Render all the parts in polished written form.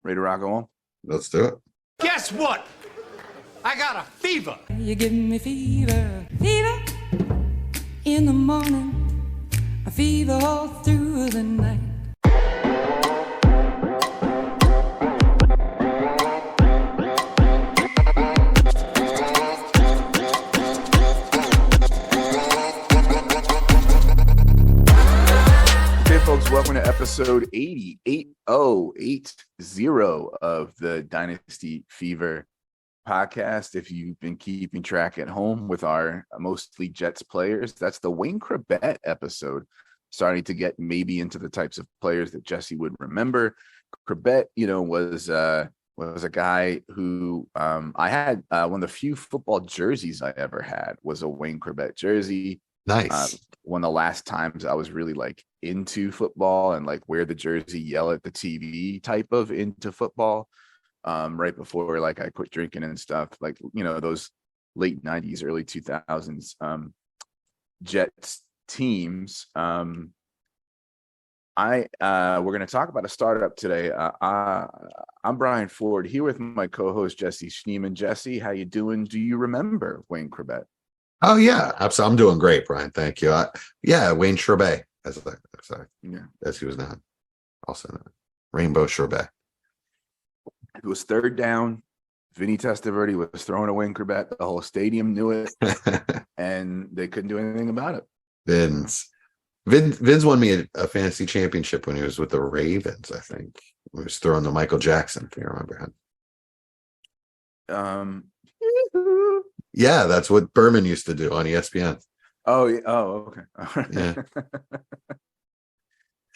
Ready to rock and roll? Let's do it. Guess what? I got a fever. You give me fever, fever in the morning, a fever all through the night. Folks, welcome to episode 80 of the Dynasty Fever podcast. If you've been keeping track at home with our mostly Jets players, that's the Wayne Chrebet episode, starting to get maybe into the types of players that Jesse would remember. Chrebet, was a guy who I had one of the few football jerseys I ever had was a Wayne Chrebet jersey. Nice. One of the last times I was really into football and wear the jersey, yell at the TV type of into football. Right before I quit drinking and stuff, those late 90s, early 2000s Jets teams. We're going to talk about a startup today. I'm Brian Ford here with my co-host Jesse Schneeman. Jesse, how you doing? Do you remember Wayne Chrebet? Oh yeah, absolutely. I'm doing great, Brian. Thank you. Wayne Chrebet, as he was known, also known. Rainbow Chrebet. It was third down. Vinny Testaverde was throwing a Wayne Chrebet. The whole stadium knew it, and they couldn't do anything about it. Vince won me a fantasy championship when he was with the Ravens. I think he was throwing to Michael Jackson, if you remember him. Yeah, that's what Berman used to do on ESPN. Oh, okay. Yeah.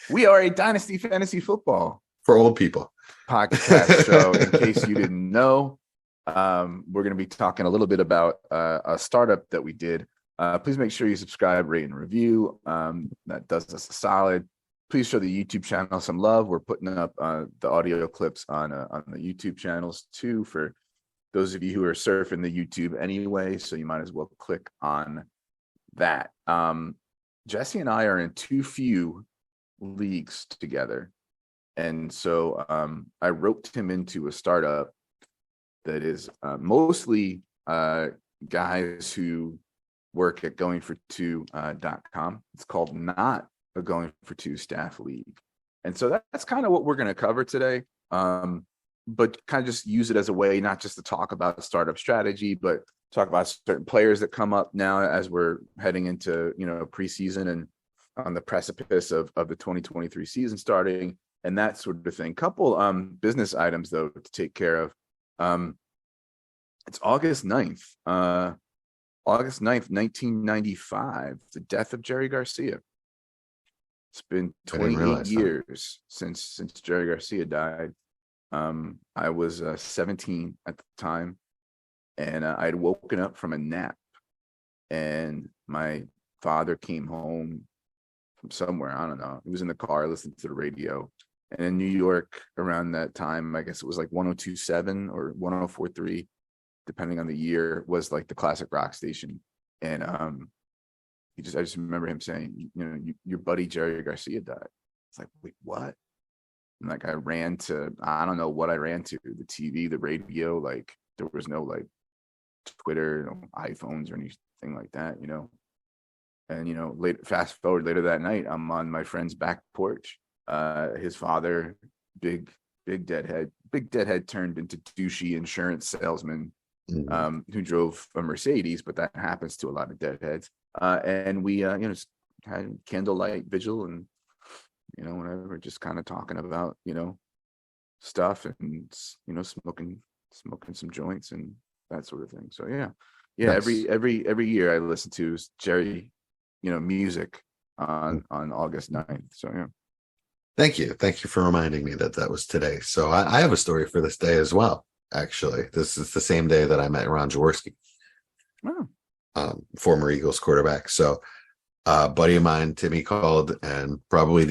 We are a Dynasty Fantasy Football For old people podcast show. In case you didn't know, we're going to be talking a little bit about a startup that we did. Please make sure you subscribe, rate, and review. That does us a solid. Please show the YouTube channel some love. We're putting up the audio clips on the YouTube channels too, for those of you who are surfing the YouTube anyway, so you might as well click on that. Jesse and I are in too few leagues together. And so I roped him into a startup that is mostly guys who work at goingfor2.com. It's called Not a Going for Two Staff League. And so that's kind of what we're going to cover today. But kind of just use it as a way, not just to talk about startup strategy, but talk about certain players that come up now as we're heading into, preseason and on the precipice of the 2023 season starting and that sort of thing. Couple business items, though, to take care of. It's August 9th. August 9th, 1995, the death of Jerry Garcia. It's been 28 years since Jerry Garcia died. I was 17 at the time, and I had woken up from a nap, and my father came home from somewhere. I don't know. He was in the car listening to the radio, and in New York around that time, I guess it was 102.7 or 104.3, depending on the year, was the classic rock station. And I just remember him saying, your buddy Jerry Garcia died. It's wait, what? And I ran to, I don't know what I ran to, the TV, the radio, there was no Twitter, no iPhones or anything like that, And, fast forward later that night, I'm on my friend's back porch. His father, big deadhead turned into douchey insurance salesman, who drove a Mercedes, but that happens to a lot of deadheads. And we, just had candlelight vigil and, whatever, just kind of talking about, stuff and, smoking some joints and that sort of thing. So yeah. Nice. Every year I listen to Jerry, music on August 9th. So yeah. Thank you for reminding me that was today. So I have a story for this day as well. Actually, this is the same day that I met Ron Jaworski, former Eagles quarterback. So a buddy of mine, Timmy, called, and probably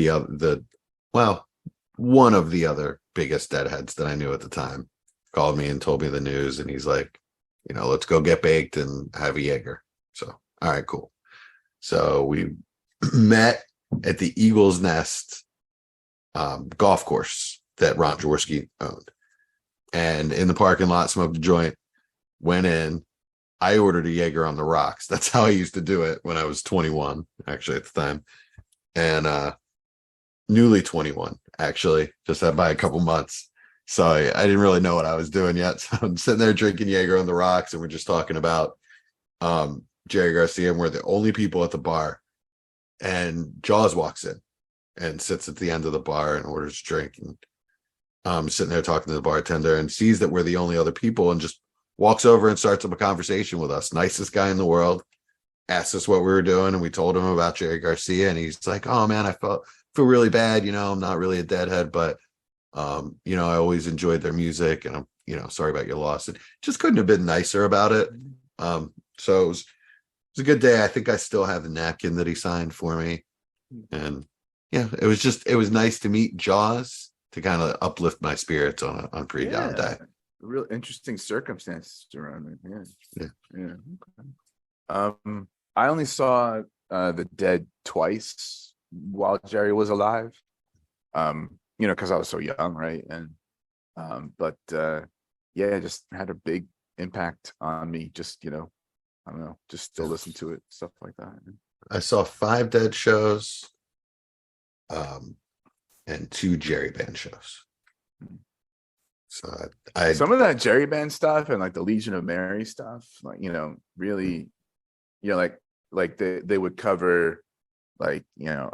one of the other biggest deadheads that I knew at the time, called me and told me the news. And he's like, let's go get baked and have a Jaeger. So, all right, cool. So we met at the Eagles Nest golf course that Ron Jaworski owned. And in the parking lot, smoked a joint, went in. I ordered a Jaeger on the rocks. That's how I used to do it when I was 21, actually, at the time. And newly 21, actually, just had by a couple months. So I didn't really know what I was doing yet. So I'm sitting there drinking Jaeger on the rocks, and we're just talking about Jerry Garcia, and we're the only people at the bar. And Jaws walks in and sits at the end of the bar and orders a drink. And I'm sitting there talking to the bartender and sees that we're the only other people and just walks over and starts up a conversation with us. Nicest guy in the world. Asked us what we were doing, and we told him about Jerry Garcia. And he's like, "Oh man, I feel really bad. I'm not really a deadhead, but I always enjoyed their music, and I'm sorry about your loss." And just couldn't have been nicer about it. So it was a good day. I think I still have the napkin that he signed for me. And yeah, it was nice to meet Jaws, to kind of uplift my spirits on a pretty down day. Real interesting circumstances around it. Yeah. I only saw the Dead twice while Jerry was alive. Because I was so young, right? And it just had a big impact on me. Just I don't know, just still listen to it, stuff like that. I saw 5 Dead shows, and 2 Jerry Band shows. So I some of that Jerry Band stuff and like the Legion of Mary stuff, like really, like they would cover, like like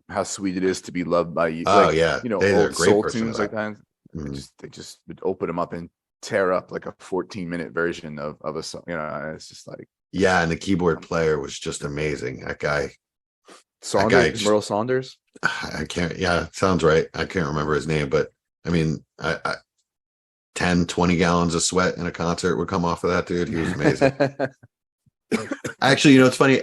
How Sweet It Is to Be Loved by You. Oh like, yeah, old soul tunes like that. Mm-hmm. They just would open them up and tear up like a 14-minute version of a song. It's just like, yeah, and the keyboard player was just amazing. That guy. Saunders, Merle Saunders. I can't. Yeah, sounds right. I can't remember his name, but I mean, 10, 20 gallons of sweat in a concert would come off of that dude. He was amazing. Actually, it's funny.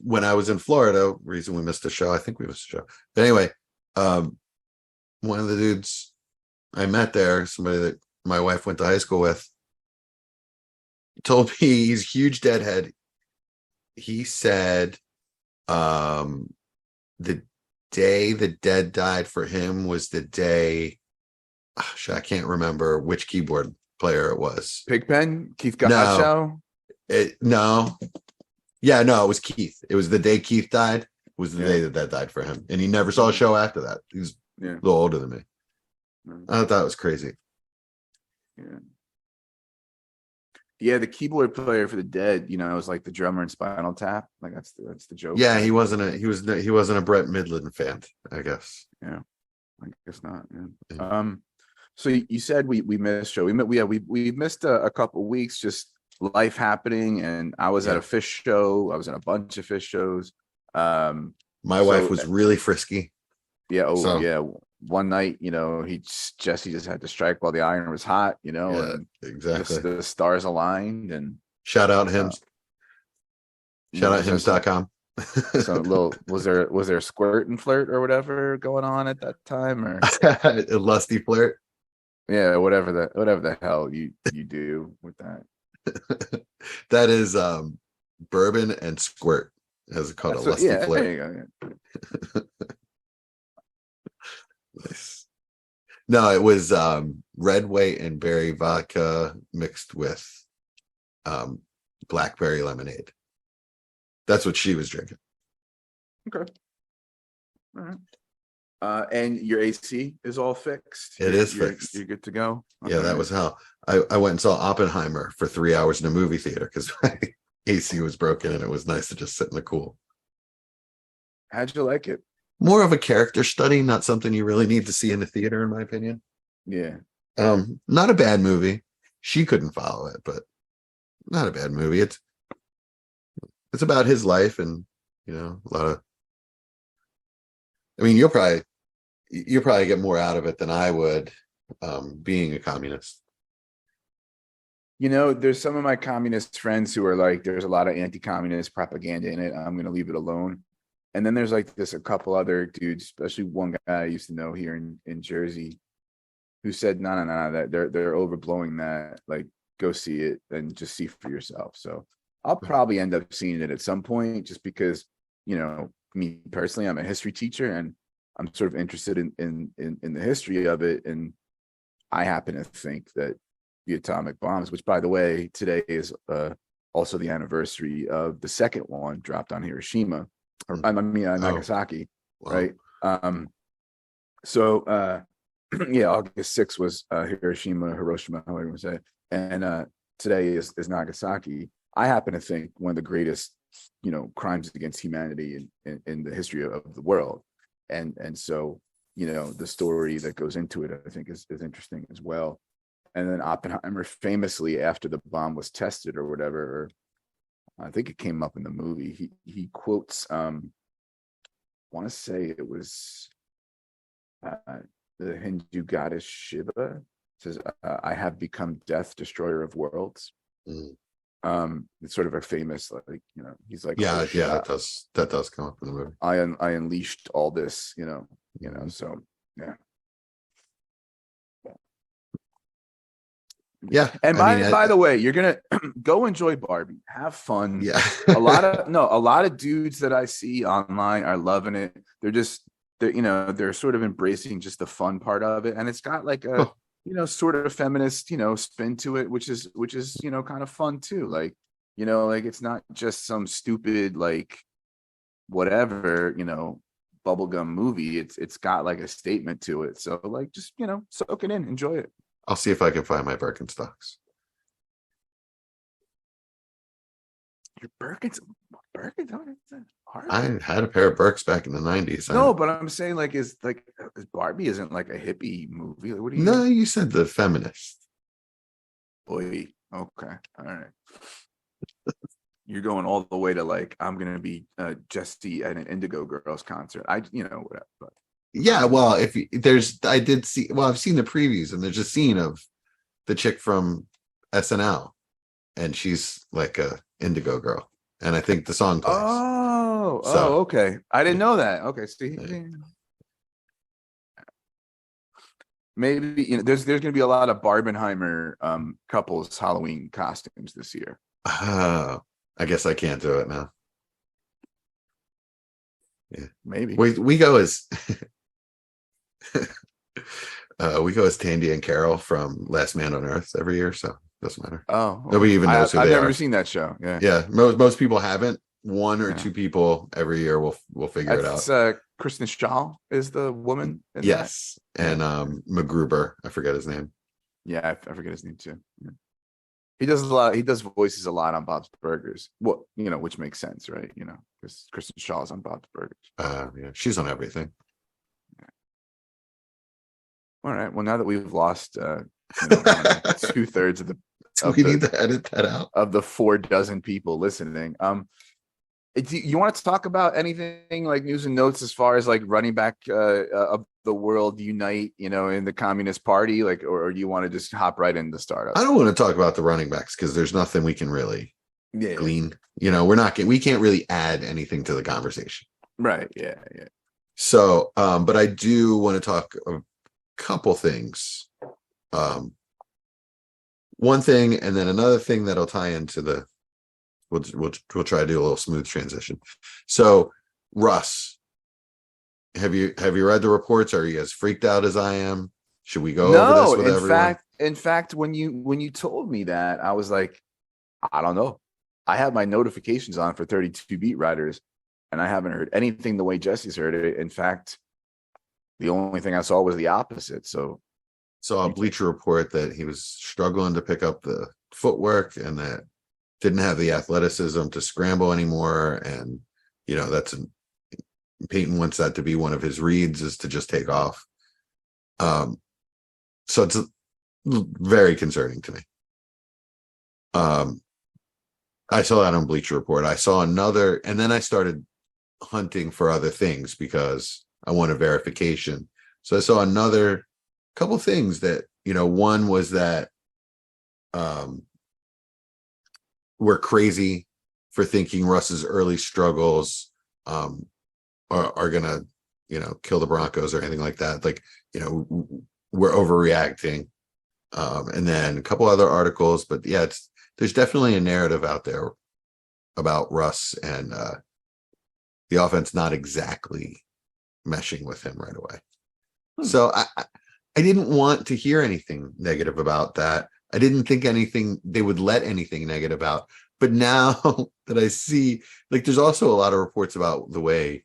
When I was in Florida, reason we missed the show, I think we missed the show. But anyway, one of the dudes I met there, somebody that my wife went to high school with, told me he's a huge Deadhead. He said, the day the Dead died for him was the day, I can't remember which keyboard player it was. Pigpen, Keith Gacho. No, it was Keith. It was the day Keith died. Was the day that died for him, and he never saw a show after that. He's a little older than me. I thought it was crazy. Yeah, the keyboard player for the Dead, was like the drummer in Spinal Tap. Like that's the joke. Yeah, he wasn't a Brett Midland fan, I guess. Yeah, I guess not. Yeah. So you said we missed a show. We missed a couple weeks, just life happening, and I was at a fish show. I was at a bunch of fish shows. My wife was really frisky. Yeah. Yeah. One night, Jesse just had to strike while the iron was hot, and exactly. The stars aligned, and shout out Hims. Shout out Hims.com. So was there a squirt and flirt or whatever going on at that time, or a lusty flirt? Yeah, whatever the hell you do with that. That is bourbon and squirt, as it called. That's a lusty flirt. There you go. Nice. No, it was red white and berry vodka mixed with blackberry lemonade. That's what she was drinking. Okay. All right. And your AC is all fixed? It is fixed. You're good to go? Okay. Yeah, that was hell. I went and saw Oppenheimer for 3 hours in a movie theater because my AC was broken, and it was nice to just sit in the cool. How'd you like it? More of a character study, not something you really need to see in the theater, in my opinion. Yeah. Not a bad movie. She couldn't follow it, but not a bad movie. It's about his life, and a lot of. I mean, you'll probably get more out of it than I would, being a communist. There's some of my communist friends who are like, there's a lot of anti-communist propaganda in it. I'm going to leave it alone. And then there's like a couple other dudes, especially one guy I used to know here in Jersey, who said, no, that they're overblowing that. Like, go see it and just see for yourself. So I'll probably end up seeing it at some point, just because, me personally, I'm a history teacher, and I'm sort of interested in the history of it, and I happen to think that the atomic bombs, which by the way, today is also the anniversary of the second one dropped on Hiroshima, or I mean Nagasaki, Wow. right? So yeah, August 6th was Hiroshima, however you want to say, and today is Nagasaki. I happen to think one of the greatest, crimes against humanity in the history of the world, and so the story that goes into it, I think, is interesting as well. And then Oppenheimer famously, after the bomb was tested or whatever, or I think it came up in the movie, he quotes, I want to say it was the Hindu goddess Shiva, says, "I have become death, destroyer of worlds." It's sort of a famous, he's like, Yeah, "Oh, shit, that does come up in the movie. I unleashed all this, so yeah. Yeah. And by the way, you're gonna go enjoy Barbie, have fun. Yeah. a lot of dudes that I see online are loving it. They're sort of embracing just the fun part of it, and it's got like a sort of feminist spin to it, which is kind of fun too. Like it's not just some stupid like whatever bubblegum movie. It's got like a statement to it. So like just soak it in, enjoy it. I'll see if I can find my Birkenstocks. Your Birkins? Hard. I had a pair of Birks back in the 90s. No, but I'm saying is Barbie isn't like a hippie movie. What do you? No, you said the feminist. Boy, okay, all right. You're going all the way to like I'm gonna be Jesse at an Indigo Girls concert. Whatever. But. Yeah, well, I've seen the previews, and there's a scene of the chick from SNL, and she's like a Indigo girl, and I think the song plays. Okay. I didn't know that. Okay, see, maybe there's going to be a lot of Barbenheimer couples Halloween costumes this year. I guess I can't do it now. Yeah, maybe we go as Tandy and Carol from Last Man on Earth every year, so it doesn't matter. Oh, okay. Nobody even knows who they are. I've never seen that show. Yeah. Most people haven't. One or two people every year will figure it out. Kristen Schaal is the woman. Yes, and MacGruber, I forget his name. Yeah, I forget his name too. Yeah. He does a lot. He does voices a lot on Bob's Burgers. Well, which makes sense, right? Because Kristen Schaal is on Bob's Burgers. Yeah, she's on everything. Yeah. All right. Well, now that we've lost 2/3 of the, we need to edit that out of the 4 dozen people listening. You want to talk about anything like news and notes as far as like running back of the world unite, in the Communist Party, like, or do you want to just hop right into startups? I don't want to talk about the running backs because there's nothing we can really glean. We can't really add anything to the conversation. Right. Yeah. So, but I do want to talk a couple things. One thing, and then another thing that'll tie into the. We'll try to do a little smooth transition. So, Russ, have you read the reports? Are you as freaked out as I am? Should we go over this with everyone? In fact, when you told me that, I was like, I don't know. I have my notifications on for 32 beat writers, and I haven't heard anything the way Jesse's heard it. In fact, the only thing I saw was the opposite. So a Bleacher Report that he was struggling to pick up the footwork and that didn't have the athleticism to scramble anymore. And, Peyton wants that to be one of his reads, is to just take off. So it's very concerning to me. I saw that on Bleacher Report. I saw another, and then I started hunting for other things because I wanted verification. So I saw another couple things that, one was that we're crazy for thinking Russ's early struggles are gonna, kill the Broncos or anything like that. Like, we're overreacting. And then a couple other articles, but yeah, there's definitely a narrative out there about Russ and the offense not exactly meshing with him right away. Hmm. So I didn't want to hear anything negative about that. I didn't think they would let anything negative out. But now that I see, like, there's also a lot of reports about the way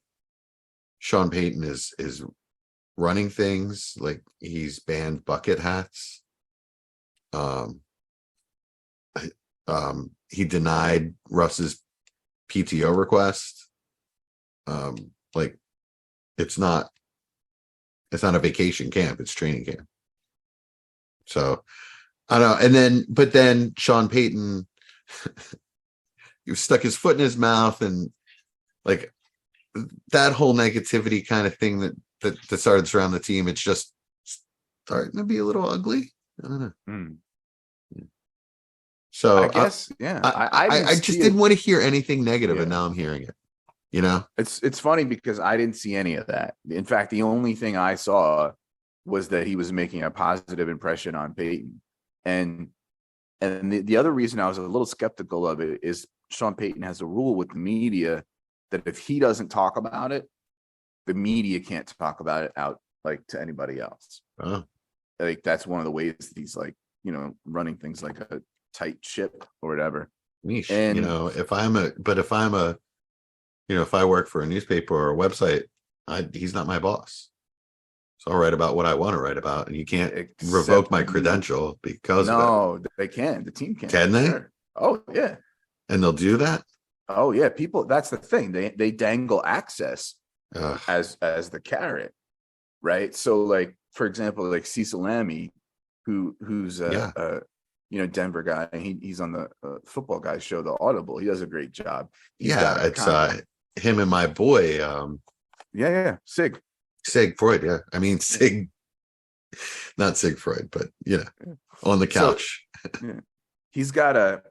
Sean Payton is running things. Like, he's banned bucket hats. He denied Russ's PTO request. Like, it's not a vacation camp, it's training camp. So I don't know. But then Sean Payton he stuck his foot in his mouth, and like that whole negativity kind of thing that started to surround the team, it's just starting to be a little ugly. I don't know. So I guess, yeah. I just didn't want to hear anything negative, and now I'm hearing it. You know, it's funny because I didn't see any of that. In fact, the only thing I saw was that he was making a positive impression on Peyton. And the other reason I was a little skeptical of it is Sean Payton has a rule with the media that if he doesn't talk about it, the media can't talk about it out like to anybody else. Like, that's one of the ways that he's like, running things like a tight ship or whatever. Niche. And if I work for a newspaper or a website, he's not my boss. So I'll write about what I want to write about, and you can't revoke my credential because of that. No, they can. The team can. Can they? Sure. Oh, yeah. And they'll do that? Oh, yeah. People, that's the thing. They dangle access as the carrot, right? So, like, for example, like Cecil Lammey, who's Denver guy. He's on the football guy show, The Audible. He does a great job. It's him and my boy. Sig Freud. Yeah, I mean Sig, not Sig Freud, but on the couch. So, he's got a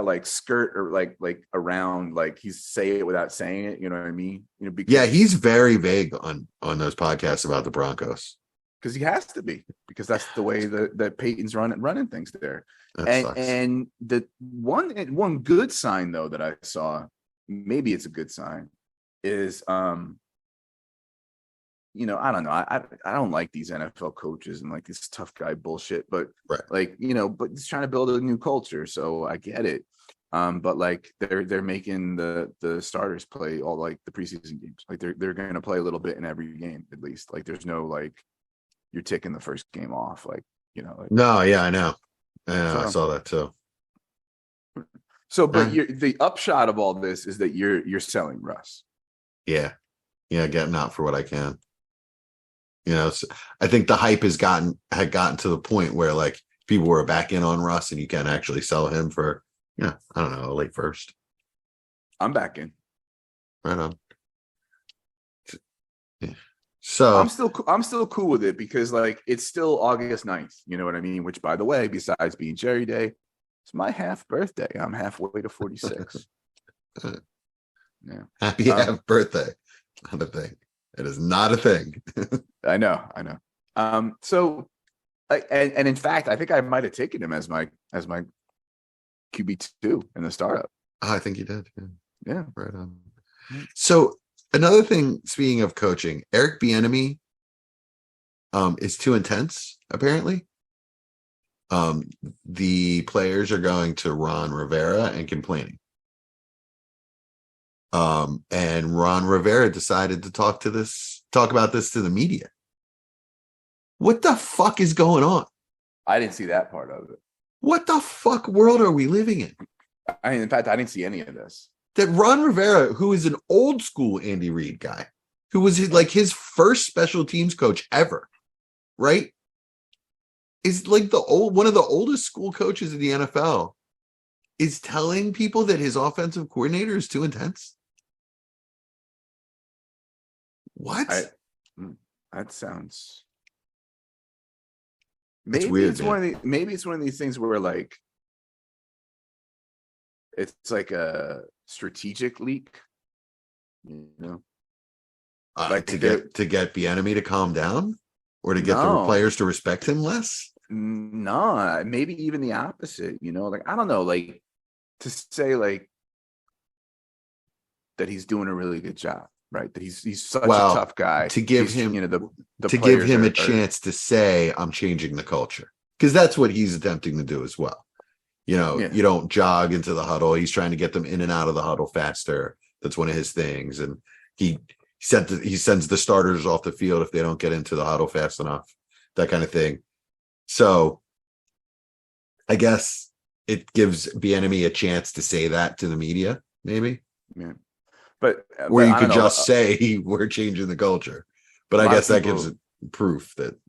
like skirt or like around, like he's say it without saying it. You know what I mean? Because, he's very vague on those podcasts about the Broncos. Because he has to be, because that's the way that Peyton's running things there. Sucks. And the one good sign though that I saw, maybe it's a good sign, is I don't know. I don't like these NFL coaches and like this tough guy bullshit, but right. But he's trying to build a new culture, so I get it. But like they're making the starters play all like the preseason games. Like they're going to play a little bit in every game at least. Like there's no like you're ticking the first game off, like No, yeah, I know. I saw that too. So, but the upshot of all this is that you're selling Russ. Yeah, getting out for what I can. I think the hype had gotten to the point where like people were back in on Russ, and you can actually sell him for, I don't know, a late first. I'm back in. Right on. Yeah. So I'm still cool with it because like it's still August 9th. You know what I mean? Which, by the way, besides being Jerry Day, it's my half birthday. I'm halfway to 46. Yeah. Happy half birthday. Not a thing. It is not a thing. I know. So, and in fact, I think I might have taken him as my QB2 in the startup. Oh, I think you did. Yeah. Right on. So another thing, speaking of coaching, Eric Bieniemy is too intense, apparently. The players are going to Ron Rivera and complaining. And Ron Rivera decided to talk about this to the media. What the fuck is going on? I didn't see that part of it. What the fuck world are we living in? In fact, I didn't see any of this. That Ron Rivera, who is an old school Andy Reid guy, who was like his first special teams coach ever, right? Is like one of the oldest school coaches in the NFL, is telling people that his offensive coordinator is too intense. What? That sounds. It's Maybe weird. Maybe it's one of these things where like it's like a strategic leak, like to get Bieniemy to calm down, or to get the players to respect him less. No, maybe even the opposite. Like I don't know, like to say like that he's doing a really good job. right? That he's such Well, a tough guy to give He's, him, you know, the to give players him a are- chance to say, I'm changing the culture, because that's what he's attempting to do as well. You know, Yeah. you don't jog into the huddle. He's trying to get them in and out of the huddle faster. That's one of his things. And he sends the starters off the field if they don't get into the huddle fast enough, that kind of thing. So I guess it gives Bieniemy a chance to say that to the media, maybe. Yeah. But Or you I could don't know, just say we're changing the culture. But a I lot of guess that people- gives proof that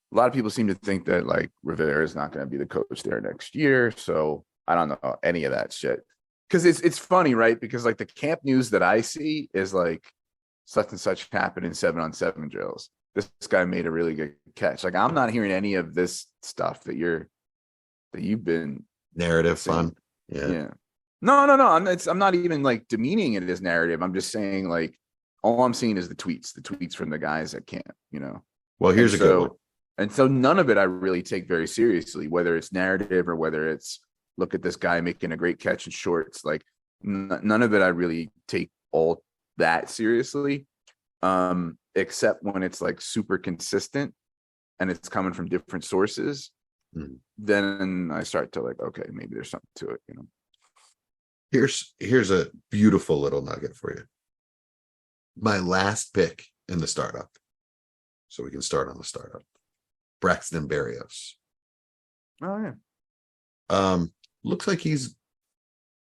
a lot of people seem to think that like Rivera is not going to be the coach there next year. So I don't know any of that shit. Because it's funny, right? Because like the camp news that I see is like such and such happened in 7-on-7 drills. This guy made a really good catch. Like I'm not hearing any of this stuff that you've been narrative saying. fun. Yeah. No. I'm not even like demeaning it as narrative. I'm just saying like all I'm seeing is the tweets from the guys at camp, you know. Well, here's a good one. And so none of it I really take very seriously, whether it's narrative or whether it's look at this guy making a great catch in shorts. Like none of it I really take all that seriously, except when it's like super consistent and it's coming from different sources. Then I start to like, okay, maybe there's something to it, you know. Here's a beautiful little nugget for you. My last pick in the startup, so we can start on the startup. Braxton Berrios. Oh yeah. Looks like he's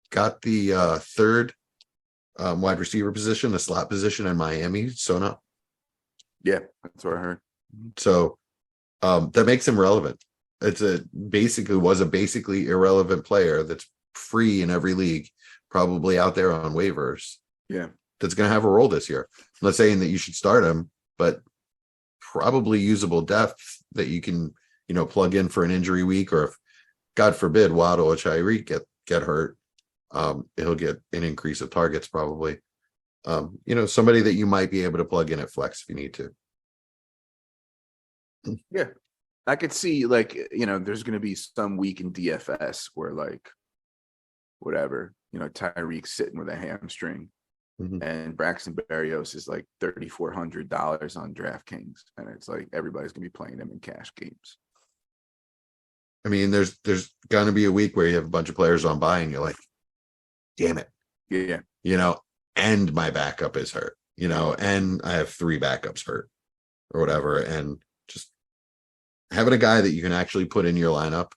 got the third wide receiver position, the slot position in Miami. So no. Yeah, that's what I heard. So that makes him relevant. Was a basically irrelevant player that's free in every league, probably out there on waivers. Yeah. That's going to have a role this year. I'm not saying that you should start him, but probably usable depth that you can, you know, plug in for an injury week, or if God forbid Waddle or Tyreek get hurt, he'll get an increase of targets probably. You know, somebody that you might be able to plug in at flex if you need to. Yeah. I could see like, you know, there's going to be some week in DFS where like whatever, you know, Tyreek's sitting with a hamstring and Braxton Berrios is like $3,400 on DraftKings. And it's like, everybody's going to be playing him in cash games. I mean, there's going to be a week where you have a bunch of players on bye and you're like, damn it. Yeah. You know, and my backup is hurt, you know, and I have 3 backups hurt or whatever. And just having a guy that you can actually put in your lineup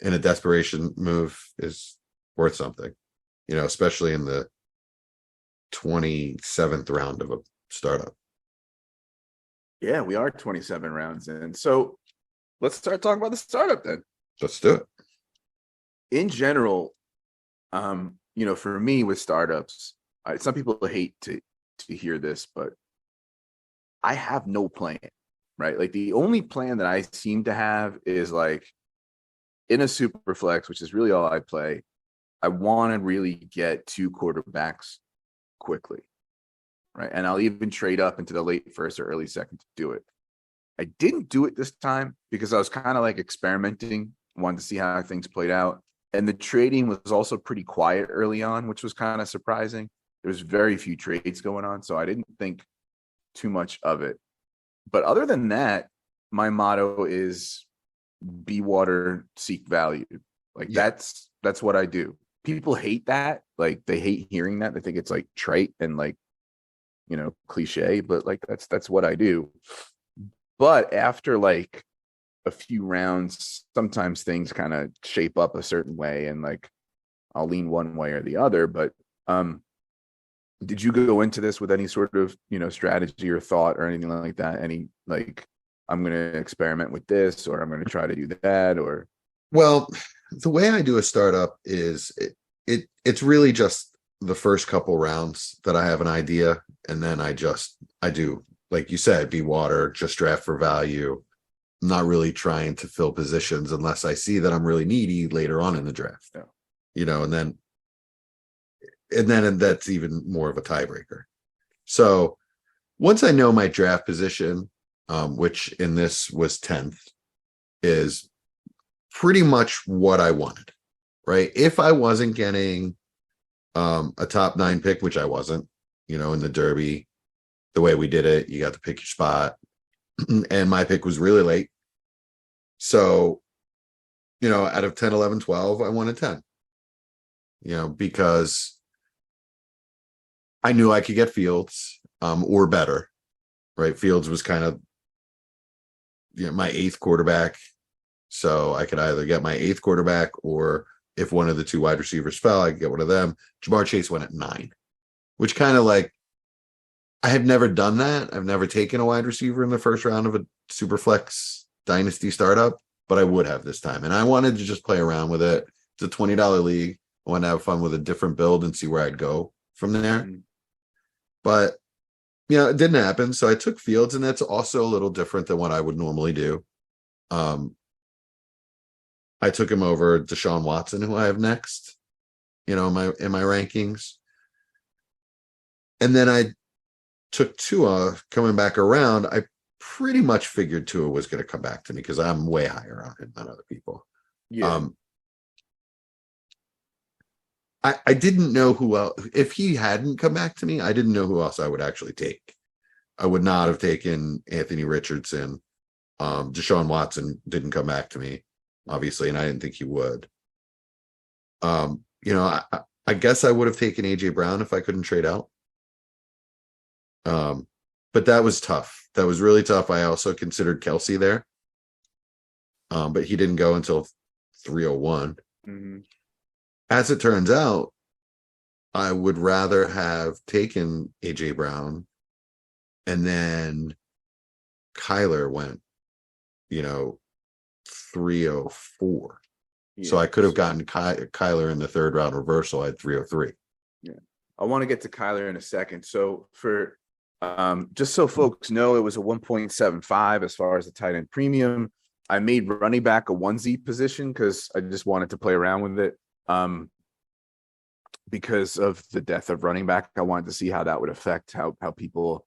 in a desperation move is worth something, you know, especially in the 27th round of a startup. Yeah, we are 27 rounds in. So let's start talking about the startup then. Let's do it. In general, you know, for me with startups, some people hate to hear this, but I have no plan, right? Like the only plan that I seem to have is like in a super flex, which is really all I play. I want to really get 2 quarterbacks quickly, right? And I'll even trade up into the late first or early second to do it. I didn't do it this time because I was kind of like experimenting, wanted to see how things played out. And the trading was also pretty quiet early on, which was kind of surprising. There was very few trades going on, so I didn't think too much of it. But other than that, my motto is be water, seek value. Like that's what I do. People hate that. Like they hate hearing that. They think it's like trite and like, you know, cliche, but like that's what I do. But after like a few rounds, sometimes things kind of shape up a certain way and like I'll lean one way or the other. But did you go into this with any sort of, you know, strategy or thought or anything like that? Any like I'm going to experiment with this or I'm going to try to do that? Or well, the way I do a startup is it's really just the first couple rounds that I have an idea, and then I do, like you said, be water, just draft for value. I'm not really trying to fill positions unless I see that I'm really needy later on in the draft. Yeah. You know, and then that's even more of a tiebreaker. So once I know my draft position, which in this was 10th, is pretty much what I wanted, right? If I wasn't getting a top 9 pick, which I wasn't, in the Derby, the way we did it, you got to pick your spot. And my pick was really late. So, out of 10, 11, 12, I wanted 10. Because I knew I could get Fields or better, right? Fields was kind of my 8th quarterback. So I could either get my 8th quarterback, or if one of the 2 wide receivers fell, I could get one of them. Jamar Chase went at 9, which kind of like, I have never done that. I've never taken a wide receiver in the first round of a super flex dynasty startup, but I would have this time. And I wanted to just play around with it. It's a $20 league. I want to have fun with a different build and see where I'd go from there. Mm-hmm. But, it didn't happen. So I took Fields, and that's also a little different than what I would normally do. I took him over Deshaun Watson, who I have next, in my rankings. And then I took Tua coming back around. I pretty much figured Tua was going to come back to me because I'm way higher on him than other people. Yeah. I didn't know who else. If he hadn't come back to me, I didn't know who else I would actually take. I would not have taken Anthony Richardson. Deshaun Watson didn't come back to me, obviously, and I didn't think he would. I guess I would have taken AJ Brown if I couldn't trade out. But that was tough. That was really tough. I also considered Kelsey there. But he didn't go until 301. Mm-hmm. As it turns out, I would rather have taken AJ Brown, and then Kyler went, 304. Yeah. So I could have gotten Kyler in the 3rd round reversal at 303. Yeah. I want to get to Kyler in a second. So for just so folks know, it was a 1.75 as far as the tight end premium. I made running back a 1Z position because I just wanted to play around with it. Because of the death of running back, I wanted to see how that would affect how people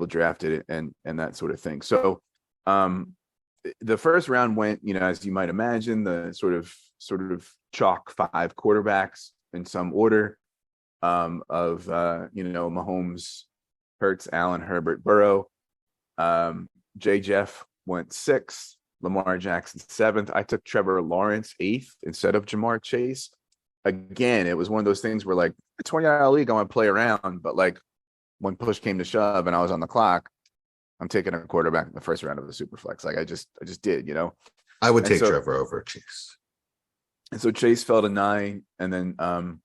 drafted it and that sort of thing. So the first round went, as you might imagine, the sort of chalk 5 quarterbacks in some order of Mahomes, Hurts, Allen, Herbert, Burrow. J. Jeff went 6th, Lamar Jackson 7th. I took Trevor Lawrence 8th instead of Jamar Chase. Again, it was one of those things where, like, a $20 league, I want to play around, but like when push came to shove and I was on the clock, I'm taking a quarterback in the first round of the Superflex. Like I just did, I would take Trevor over Chase. And so Chase fell to 9, and then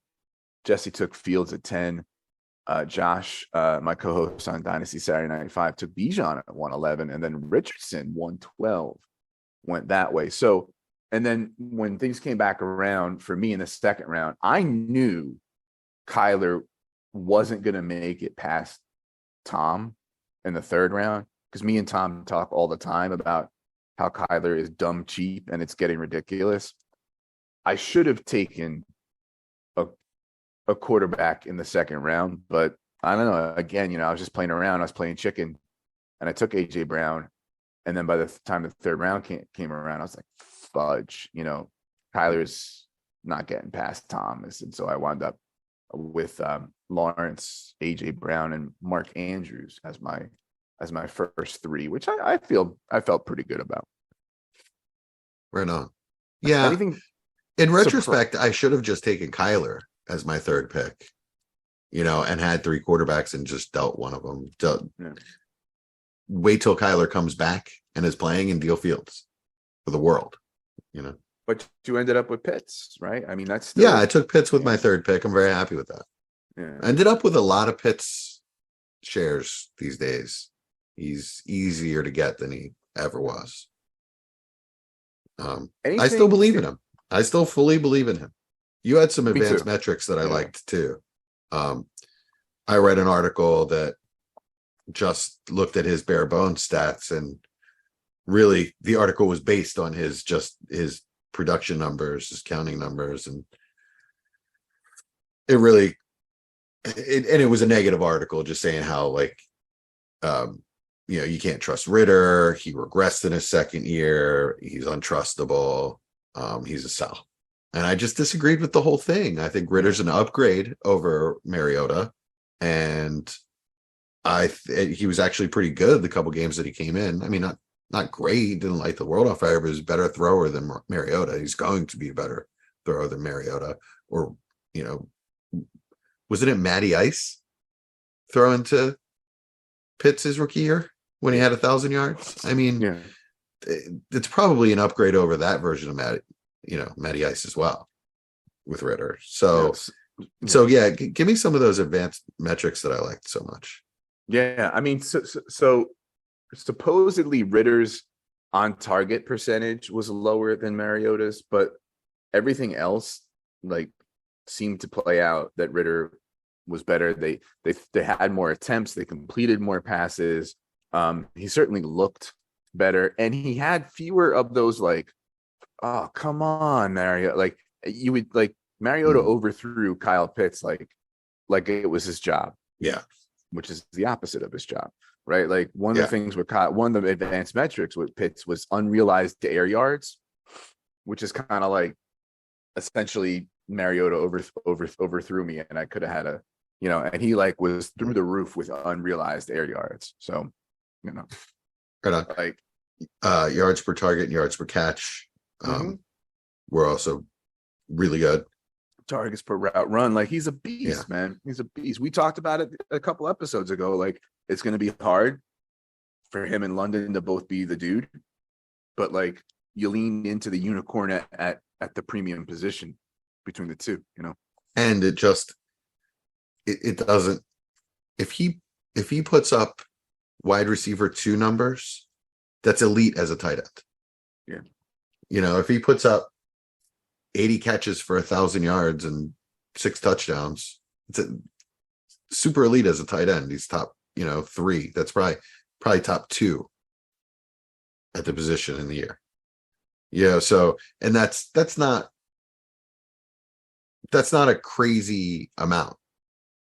Jesse took Fields at 10. Josh, my co-host on Dynasty Saturday Night 5, took Bijan at 111, and then Richardson 112 went that way. So, and then when things came back around for me in the 2nd round, I knew Kyler wasn't going to make it past Tom in the 3rd round, because me and Tom talk all the time about how Kyler is dumb cheap and it's getting ridiculous. I should have taken a quarterback in the 2nd round, but I don't know. Again, I was just playing around. I was playing chicken, and I took AJ Brown. And then by the time the 3rd round came around, I was like, fudge, Kyler's not getting past Thomas. And so I wound up with Lawrence, AJ Brown, and Mark Andrews as my first 3, which I felt pretty good about. Right on. Yeah. In retrospect, I should have just taken Kyler as my 3rd pick, and had 3 quarterbacks and just dealt one of them. Wait till Kyler comes back and is playing and deal Fields for the world, But you ended up with Pitts, right? I mean, that's still... Yeah, I took Pitts with my 3rd pick. I'm very happy with that. Yeah. I ended up with a lot of Pitts shares these days. He's easier to get than he ever was. I still believe in him. I still fully believe in him. You had some advanced metrics that I liked too. I read an article that just looked at his bare bones stats, and really the article was based on his production numbers, his counting numbers, and it was a negative article just saying how you can't trust Ritter. He regressed in his 2nd year. He's untrustable. He's a sell. And I just disagreed with the whole thing. I think Ritter's an upgrade over Mariota. and he was actually pretty good the couple games that he came in. I mean, not great, didn't light the world on fire, but he was a better thrower than Mariota. He's going to be a better thrower than Mariota. Or, wasn't it Matty Ice throwing to Pitts his rookie year when he had 1,000 yards? I mean, it's probably an upgrade over that version of Matty Ice as well with Ritter. So, give me some of those advanced metrics that I liked so much. Yeah, I mean, so supposedly Ritter's on target percentage was lower than Mariota's, but everything else seemed to play out that Ritter was better. They had more attempts, they completed more passes. He certainly looked better, and he had fewer of those oh, come on, Mariota. Mariota overthrew Kyle Pitts like it was his job. Yeah. Which is the opposite of his job, right? One of the things with one of the advanced metrics with Pitts was unrealized air yards, which is kind of essentially Mariota overthrew me, and I could have had and he was through the roof with unrealized air yards. So, right on. Yards per target and yards per catch were also really good. Targets per route run, he's a beast, man. He's a beast. We talked about it a couple episodes ago. It's going to be hard for him in London to both be the dude, but you lean into the unicorn at the premium position between the two, And it doesn't. If he puts up wide receiver 2 numbers, that's elite as a tight end. Yeah. If he puts up 80 catches for 1,000 yards and 6 touchdowns, it's a super elite as a tight end. He's top 3. That's probably top 2 at the position in the year. So, and that's not a crazy amount.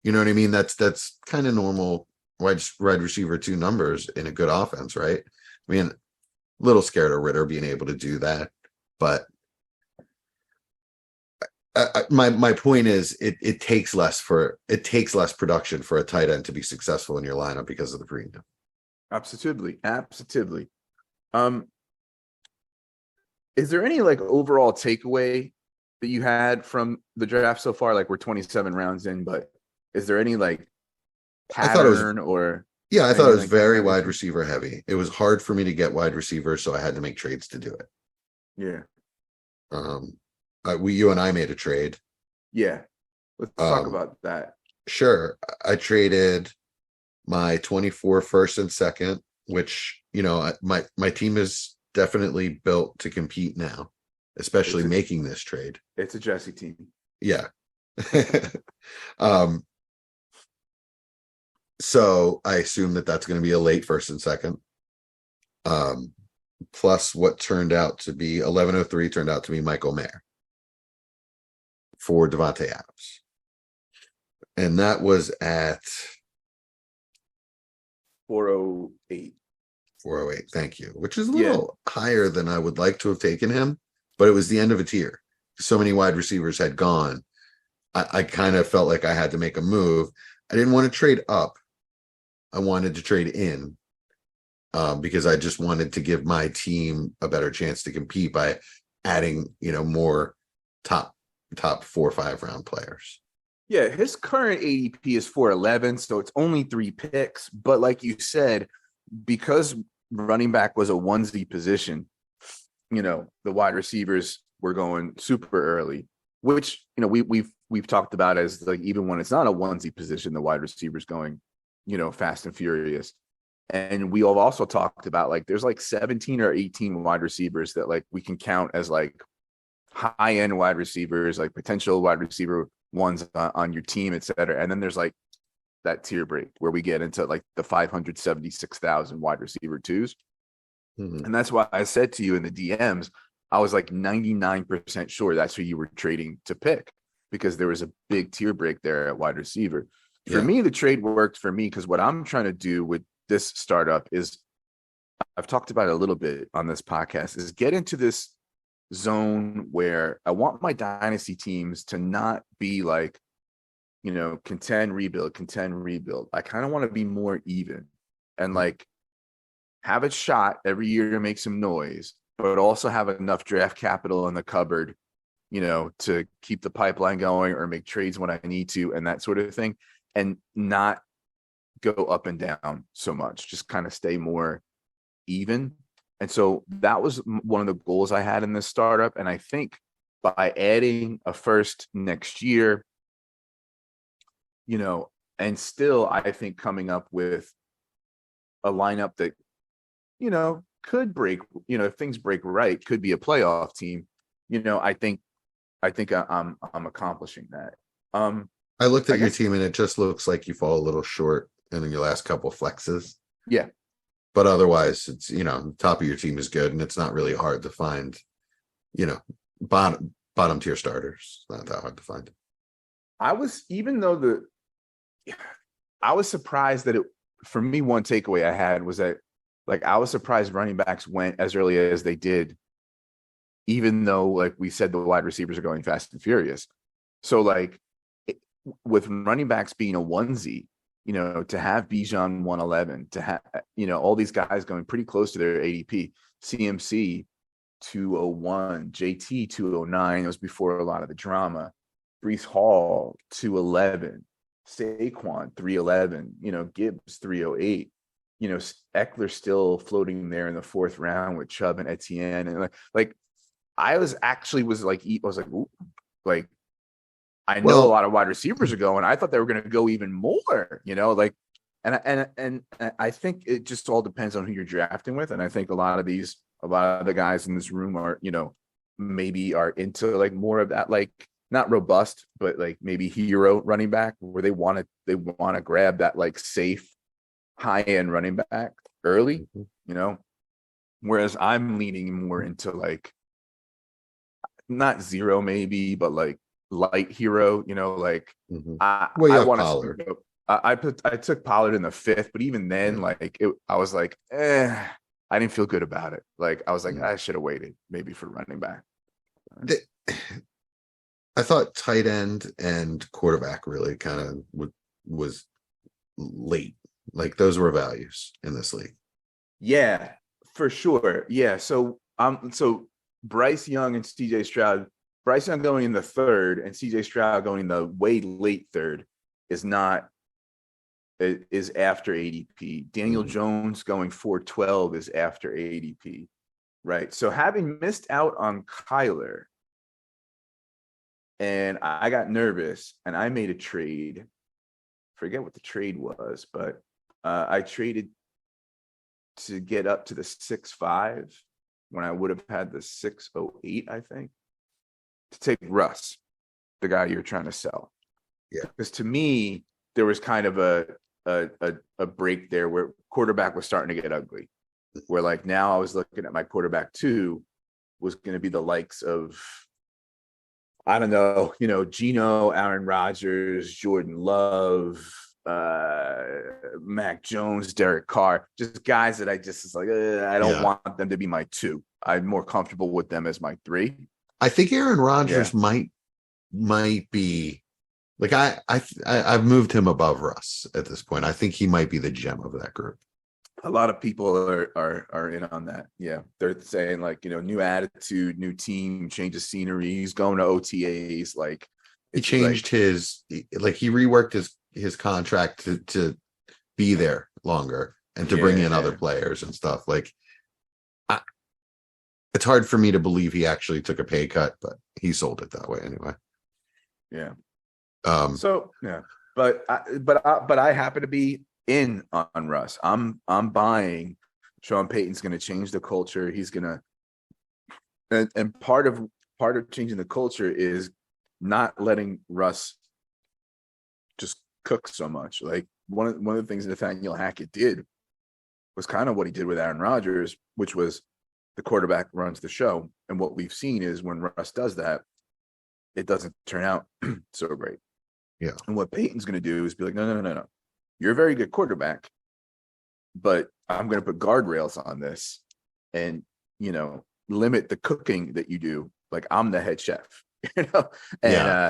You know what I mean? That's kind of normal wide receiver 2 numbers in a good offense, right? I mean, a little scared of Ritter being able to do that, but my point is it takes less production for a tight end to be successful in your lineup because of the premium. Absolutely. Is there any overall takeaway that you had from the draft so far? We're 27 rounds in, but is there any pattern I thought it was very wide receiver heavy. It was hard for me to get wide receivers, so I had to make trades to do it. Yeah. You and I made a trade. Yeah. Let's talk about that. Sure. I traded my 24 first and second, which, my team is definitely built to compete now, especially making this trade. It's a Jesse team. Yeah. So I assume that's going to be a late first and second. Plus what turned out to be 1103 turned out to be Michael Mayer for Devontae Adams. And that was at 408. 408, thank you. Which is a little higher than I would like to have taken him, but it was the end of a tier. So many wide receivers had gone. I kind of felt like I had to make a move. I didn't want to trade up. I wanted to trade in because I just wanted to give my team a better chance to compete by adding, more top 4 or 5 round players. Yeah, his current ADP is 411, so it's only 3 picks. But like you said, because running back was a onesie position, the wide receivers were going super early, which we've talked about as even when it's not a onesie position, the wide receivers going, fast and furious. And we have also talked about there's 17 or 18 wide receivers that we can count as high end wide receivers, potential wide receiver ones on your team, et cetera. And then there's that tier break where we get into the 576,000 wide receiver 2s. Mm-hmm. And that's why I said to you in the DMs, I was 99% sure that's who you were trading to pick, because there was a big tier break there at wide receiver. For me, the trade worked for me because what I'm trying to do with this startup is, I've talked about it a little bit on this podcast, is get into this zone where I want my dynasty teams to not be contend, rebuild. I kind of want to be more even and like have a shot every year to make some noise, but also have enough draft capital in the cupboard, to keep the pipeline going or make trades when I need to and that sort of thing, and not go up and down so much, just kind of stay more even. And so that was one of the goals I had in this startup. And I think by adding a first next year, and still, I think coming up with a lineup that, could break, if things break right, could be a playoff team. I think I'm accomplishing that. I looked at your team and it just looks like you fall a little short in your last couple flexes. Yeah. But otherwise, it's, the top of your team is good, and it's not really hard to find, bottom tier starters. Not that hard to find. I was surprised that for me, one takeaway I had was that, like, I was surprised running backs went as early as they did, even though, like we said, the wide receivers are going fast and furious. So, like, with running backs being a onesie, to have Bijan 111, to have, all these guys going pretty close to their ADP, CMC 201, JT 209. It was before a lot of the drama. Brees Hall 211, Saquon 311, Gibbs 308, Eckler still floating there in the fourth round with Chubb and Etienne. And like I was like, ooh, like, I know a lot of wide receivers are going. I thought they were going to go even more, and I think it just all depends on who you're drafting with. And I think a lot of the guys in this room are, maybe are into like more of that, like not robust, but like maybe hero running back where they want to grab that like safe high end running back early, whereas I'm leaning more into like not zero maybe, but like light hero, like I want to. I took Pollard in the 5th, but even then, I was like, I didn't feel good about it. Like I was like, I should have waited maybe for running back. I thought tight end and quarterback really kind of was late. Like those were values in this league. Yeah, for sure. Yeah. So Bryce Young and CJ Stroud. Bryce Young going in the 3rd and CJ Stroud going in the way late 3rd is after ADP. Daniel Jones going 412 is after ADP, right? So having missed out on Kyler, and I got nervous and I made a trade. Forget what the trade was, but I traded to get up to the 6.5 when I would have had the 6.08, I think, to take Russ, the guy you're trying to sell. Yeah. Because to me, there was kind of a break there where quarterback was starting to get ugly. Where like now I was looking at my quarterback 2 was going to be the likes of, I don't know, Geno, Aaron Rodgers, Jordan Love, Mac Jones, Derek Carr, just guys that I just is like, I don't want them to be my 2. I'm more comfortable with them as my 3. I think Aaron Rodgers might be like I've moved him above Russ at this point. I think he might be the gem of that group. A lot of people are in on that. Yeah, they're saying like new attitude, new team, change of scenery. He's going to OTAs. Like he changed he reworked his contract to be there longer and to bring in other players and stuff. Like it's hard for me to believe he actually took a pay cut, but he sold it that way anyway. Yeah. But I happen to be in on Russ. I'm buying. Sean Payton's going to change the culture. He's going to, and part of changing the culture is not letting Russ just cook so much. Like one of the things Nathaniel Hackett did was kind of what he did with Aaron Rodgers, which was the quarterback runs the show. And what we've seen is when Russ does that, it doesn't turn out so great. Yeah. And what Peyton's going to do is be like, no. You're a very good quarterback, but I'm going to put guardrails on this and, limit the cooking that you do. Like I'm the head chef, And,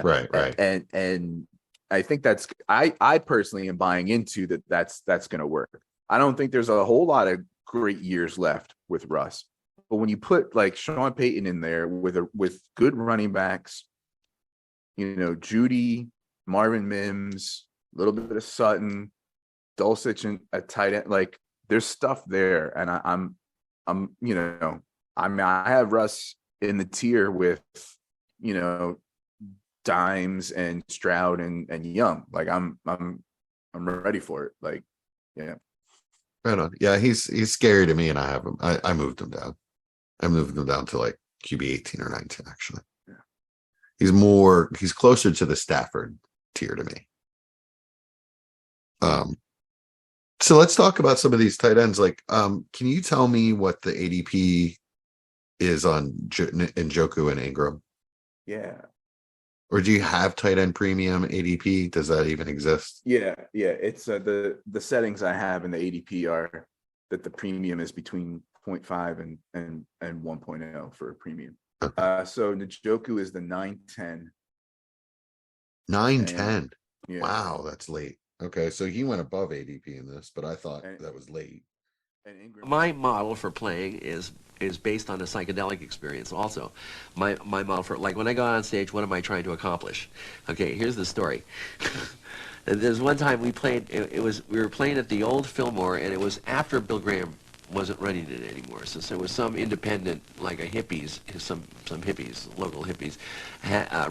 right. And I think I personally am buying into that. That's going to work. I don't think there's a whole lot of great years left with Russ, but when you put like Sean Payton in there with good running backs, Judy, Marvin Mims, a little bit of Sutton, Dulcich, and a tight end, like there's stuff there, and I have Russ in the tier with Dimes and Stroud and Young. Like I'm ready for it. Like, yeah. Right on. Yeah, he's scary to me, and I have him. I moved him down. I moved him down to like QB 18 or 19, actually. Yeah. He's closer to the Stafford tier to me. So let's talk about some of these tight ends. Like, can you tell me what the ADP is on Njoku and Ingram? Yeah. Or do you have tight end premium ADP? Does that even exist? Yeah. It's the settings I have in the ADP are that the premium is between 0.5 and 1.0 for a premium. Okay. So Njoku is the 910. 910. Yeah. Wow, that's late. Okay, so he went above ADP in this, but I thought that was late. And Ingram, my model for playing is based on a psychedelic experience also. My model for, like, when I go on stage, what am I trying to accomplish? Okay, here's the story. There's one time we played, we were playing at the old Fillmore, and it was after Bill Graham wasn't running it anymore. So there was some independent, like some hippies, local hippies,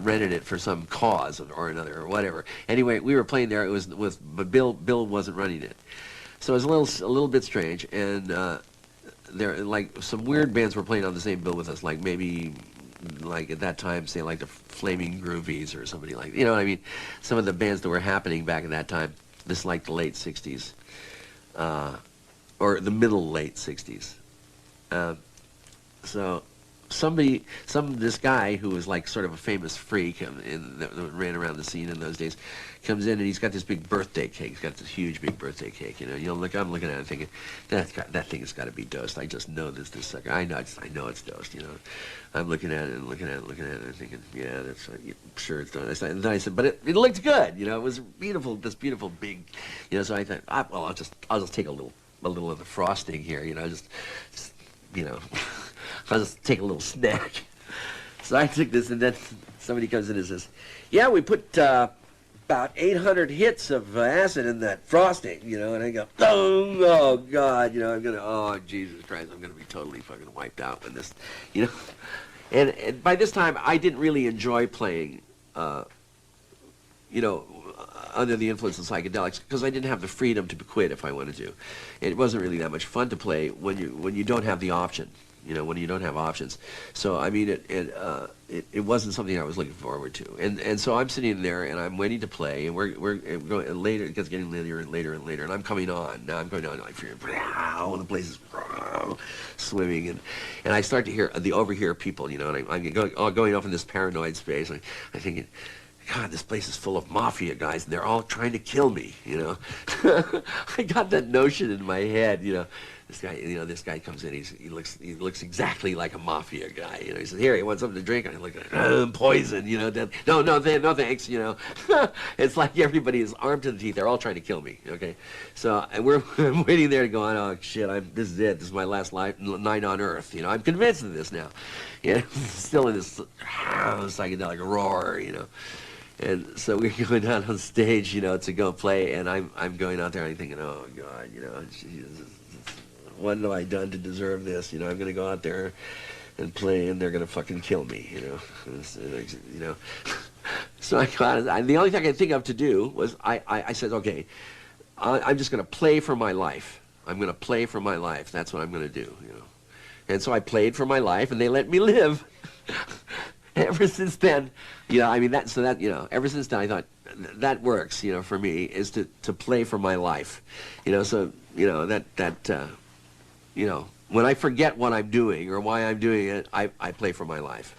rented it for some cause or another or whatever. Anyway, we were playing there. But Bill wasn't running it. So it was a little bit strange, and there, like, some weird bands were playing on the same bill with us, like maybe, like at that time, say like the Flaming Groovies or somebody like, you know what I mean? Some of the bands that were happening back at that time. This is like the late '60s, or the late '60s. So this guy who was like sort of a famous freak that ran around the scene in those days, comes in and he's got this big birthday cake. He's got this huge big birthday cake. I'm looking at it thinking, that thing has got to be dosed. I just know this sucker. I know it's dosed. I'm looking at it and looking at it and thinking, yeah, that's right. Sure it's done. And then I said, but it looked good. It was beautiful. This beautiful big. So I thought, I'll just take a little of the frosting here. Just I'll just take a little snack. So I took this, and then somebody comes in and says, yeah, we put about 800 hits of acid in that frosting, and I go, oh God, oh, Jesus Christ, I'm going to be totally fucking wiped out with this, And by this time, I didn't really enjoy playing, under the influence of psychedelics, because I didn't have the freedom to quit if I wanted to. It wasn't really that much fun to play when you don't have the option. When you don't have options. So I mean, it wasn't something I was looking forward to. And so I'm sitting there and I'm waiting to play, and we're going later. It gets getting later and later and later, and I'm coming on. Now I'm going on like the place is swimming, and I start to overhear people. And I'm going off in this paranoid space. I'm thinking, God, this place is full of mafia guys, and they're all trying to kill me. I got that notion in my head. This guy comes in. He looks exactly like a mafia guy. He says, "Here, you want something to drink?" And I look at it, poison. No, thanks. It's like everybody is armed to the teeth. They're all trying to kill me. Okay, so and I'm waiting there to go on. Oh shit! This is it. This is my last night on Earth. I'm convinced of this now. Still in this psychedelic roar. And so we're going out on stage, to go play, and I'm going out there and I'm thinking, oh God, Jesus, what have I done to deserve this? I'm going to go out there and play, and they're going to fucking kill me, So I got the only thing I could think of to do was I said, okay, I'm just going to play for my life. I'm going to play for my life. That's what I'm going to do, And so I played for my life, and they let me live. Ever since then, ever since then I thought that works, for me, is to play for my life, so, when I forget what I'm doing or why I'm doing it, I play for my life.